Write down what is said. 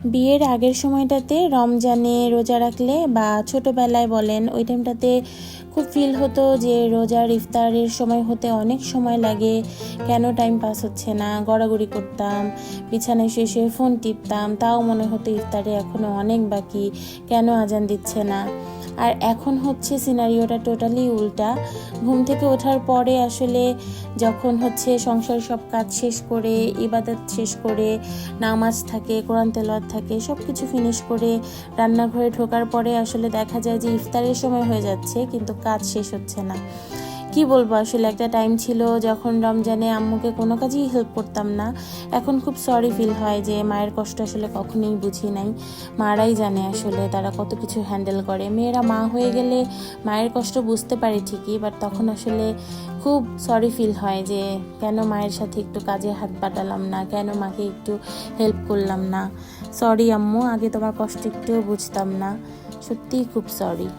বিয়ের আগের সময়টাতে রমজানে রোজা রাখলে বা ছোটোবেলায় বলেন ওই টাইমটাতে খুব ফিল হতো যে রোজার ইফতারের সময় হতে অনেক সময় লাগে, কেন টাইম পাস হচ্ছে না, গড়াগড়ি করতাম, বিছানায় শুয়ে ফোন টিপতাম, তাও মনে হতো ইফতারে এখনও অনেক বাকি, কেন আজান দিচ্ছে না। আর এখন হচ্ছে সিনারিওটা টোটালি উল্টা। ঘুম থেকে ওঠার পরে আসলে যখন হচ্ছে সংসার সব কাজ শেষ করে, ইবাদত শেষ করে, নামাজ থাকে, কোরআন তেলাওয়াত থাকে, সব কিছু ফিনিশ করে রান্নাঘরে ঢোকার পরে আসলে দেখা যায় যে ইফতারের সময় হয়ে যাচ্ছে কিন্তু কাজ শেষ হচ্ছে না। কি বলবো, আসলে একটা টাইম ছিল যখন রমজানে আম্মুকে কোনো কাজেই হেল্প করতাম না। এখন খুব সরি ফিল হয় যে মায়ের কষ্ট আসলে কখনোই বুঝি নাই। মারাই জানে আসলে তারা কত কিছু হ্যান্ডেল করে। মেয়েরা মা হয়ে গেলে মায়ের কষ্ট বুঝতে পারে ঠিকই, বাট তখন আসলে খুব সরি ফিল হয় যে কেন মায়ের সাথে একটু কাজে হাত বাটালাম না, কেন মাকে একটু হেল্প করলাম না। সরি আম্মু, আগে তোমার কষ্ট একটুও বুঝতাম না, সত্যিই খুব সরি।